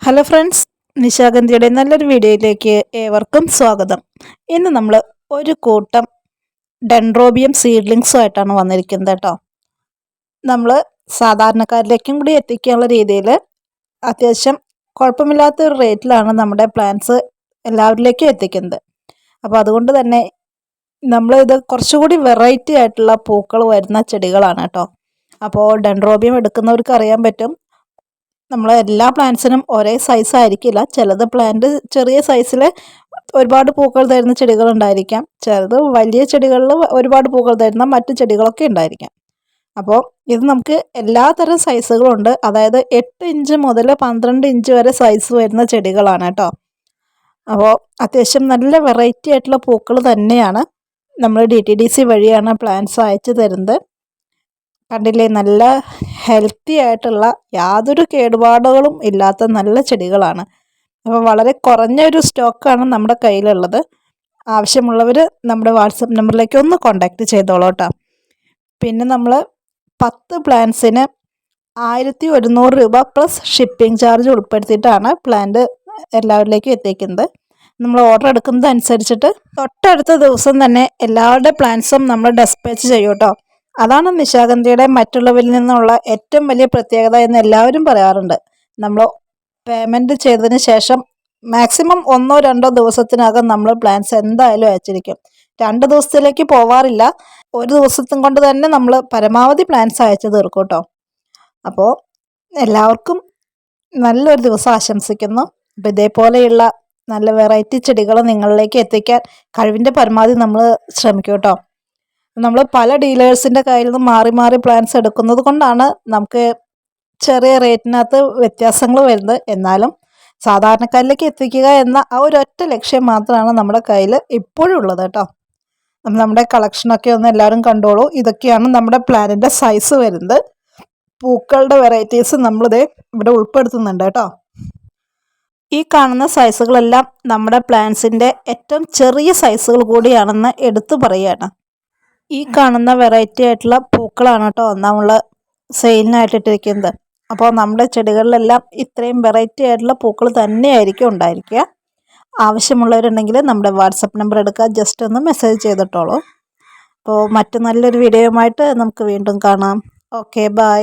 Hello friends, നിശാഗന്ധിയുടെ നല്ലൊരു വീഡിയോയിലേക്ക് ഏവർക്കും സ്വാഗതം. ഇന്ന് നമ്മൾ ഒരു കൂട്ടം ഡെൻഡ്രോബിയം സീഡ്ലിങ്സുമായിട്ടാണ് വന്നിരിക്കുന്നത് കേട്ടോ. നമ്മൾ സാധാരണക്കാരിലേക്കും കൂടി എത്തിക്കാനുള്ള രീതിയിൽ അത്യാവശ്യം കുഴപ്പമില്ലാത്തൊരു റേറ്റിലാണ് നമ്മുടെ പ്ലാന്റ്സ് എല്ലാവരിലേക്കും എത്തിക്കുന്നത്. അപ്പോൾ അതുകൊണ്ട് തന്നെ നമ്മളിത് കുറച്ചുകൂടി വെറൈറ്റി ആയിട്ടുള്ള പൂക്കൾ വരുന്ന ചെടികളാണ് കേട്ടോ. അപ്പോൾ ഡെൻഡ്രോബിയം എടുക്കുന്നവർക്ക് അറിയാൻ പറ്റും, നമ്മൾ എല്ലാ പ്ലാന്റ്സിനും ഒരേ സൈസ് ആയിരിക്കില്ല. ചിലത് പ്ലാന്റ് ചെറിയ സൈസിൽ ഒരുപാട് പൂക്കൾ തരുന്ന ചെടികൾ ഉണ്ടായിരിക്കാം, ചിലത് വലിയ ചെടികളിൽ ഒരുപാട് പൂക്കൾ തരുന്ന മറ്റു ചെടികളൊക്കെ ഉണ്ടായിരിക്കാം. അപ്പോൾ ഇത് നമുക്ക് എല്ലാതരം സൈസുകളുണ്ട്. അതായത് 8 ഇഞ്ച് മുതൽ 12 ഇഞ്ച് വരെ സൈസ് വരുന്ന ചെടികളാണ് കേട്ടോ. അപ്പോൾ അത്യാവശ്യം നല്ല വെറൈറ്റി ആയിട്ടുള്ള പൂക്കൾ തന്നെയാണ്. നമ്മൾ DTDC വഴിയാണ് പ്ലാന്റ്സ് അയച്ചു തരുന്നത്. കണ്ടില്ലേ, നല്ല ഹെൽത്തി ആയിട്ടുള്ള യാതൊരു കേടുപാടുകളും ഇല്ലാത്ത നല്ല ചെടികളാണ്. അപ്പോൾ വളരെ കുറഞ്ഞൊരു സ്റ്റോക്കാണ് നമ്മുടെ കയ്യിലുള്ളത്. ആവശ്യമുള്ളവർ നമ്മുടെ വാട്സപ്പ് നമ്പറിലേക്ക് ഒന്ന് കോൺടാക്റ്റ് ചെയ്തോളൂ കേട്ടോ. പിന്നെ നമ്മൾ 10 പ്ലാന്റ്സിന് 1100 രൂപ പ്ലസ് ഷിപ്പിംഗ് ചാർജ് ഉൾപ്പെടുത്തിയിട്ടാണ് പ്ലാന്റ് എല്ലാവരിലേക്കും എത്തിക്കുന്നത്. നമ്മൾ ഓർഡർ എടുക്കുന്നത് അനുസരിച്ചിട്ട് തൊട്ടടുത്ത ദിവസം തന്നെ എല്ലാവരുടെ പ്ലാന്റ്സും നമ്മൾ ഡെസ്പാച്ച് ചെയ്യും കേട്ടോ. അതാണ് നിശാഗന്ധിയുടെ മറ്റുള്ളവരിൽ നിന്നുള്ള ഏറ്റവും വലിയ പ്രത്യേകത എന്ന് എല്ലാവരും പറയാറുണ്ട്. നമ്മൾ പേയ്മെൻറ്റ് ചെയ്തതിന് ശേഷം മാക്സിമം 1-2 ദിവസത്തിനകം നമ്മൾ പ്ലാൻസ് എന്തായാലും അയച്ചിരിക്കും. 2 ദിവസത്തിലേക്ക് പോവാറില്ല. ഒരു ദിവസത്തും കൊണ്ട് തന്നെ നമ്മൾ പരമാവധി പ്ലാൻസ് അയച്ചു തീർക്കും കേട്ടോ. അപ്പോൾ എല്ലാവർക്കും നല്ലൊരു ദിവസം ആശംസിക്കുന്നു. അപ്പോൾ ഇതേപോലെയുള്ള നല്ല വെറൈറ്റി ചെടികൾ നിങ്ങളിലേക്ക് എത്തിക്കാൻ കഴിവിൻ്റെ പരമാവധി നമ്മൾ ശ്രമിക്കും കേട്ടോ. നമ്മൾ പല ഡീലേഴ്സിൻ്റെ കയ്യിൽ നിന്ന് മാറി മാറി പ്ലാൻസ് എടുക്കുന്നത് കൊണ്ടാണ് നമുക്ക് ചെറിയ റേറ്റിനകത്ത് വ്യത്യാസങ്ങൾ വരുന്നത്. എന്നാലും സാധാരണക്കാരിലേക്ക് എത്തിക്കുക എന്ന ആ ഒരൊറ്റ ലക്ഷ്യം മാത്രമാണ് നമ്മുടെ കയ്യിൽ ഇപ്പോഴും ഉള്ളത് കേട്ടോ. നമ്മുടെ കളക്ഷനൊക്കെ ഒന്ന് എല്ലാവരും കണ്ടോളൂ. ഇതൊക്കെയാണ് നമ്മുടെ പ്ലാനിൻ്റെ സൈസ് വരുന്നത്. പൂക്കളുടെ വെറൈറ്റീസ് നമ്മളിത് ഇവിടെ ഉൾപ്പെടുത്തുന്നുണ്ട് കേട്ടോ. ഈ കാണുന്ന സൈസുകളെല്ലാം നമ്മുടെ പ്ലാന്റ്സിൻ്റെ ഏറ്റവും ചെറിയ സൈസുകൾ കൂടിയാണെന്ന് എടുത്തു പറയുകയാണ്. ഈ കാണുന്ന വെറൈറ്റി ആയിട്ടുള്ള പൂക്കളാണ് കേട്ടോ നമ്മൾ സെയിലിനായിട്ടിട്ടിരിക്കുന്നത്. അപ്പോൾ നമ്മുടെ ചെടികളിലെല്ലാം ഇത്രയും വെറൈറ്റി ആയിട്ടുള്ള പൂക്കൾ തന്നെയായിരിക്കും ഉണ്ടായിരിക്കുക. ആവശ്യമുള്ളവരുണ്ടെങ്കിൽ നമ്മുടെ വാട്സപ്പ് നമ്പർ എടുക്കുക, ജസ്റ്റ് ഒന്ന് മെസ്സേജ് ചെയ്തിട്ടോളൂ. അപ്പോൾ മറ്റു നല്ലൊരു വീഡിയോയുമായിട്ട് നമുക്ക് വീണ്ടും കാണാം. Okay, by.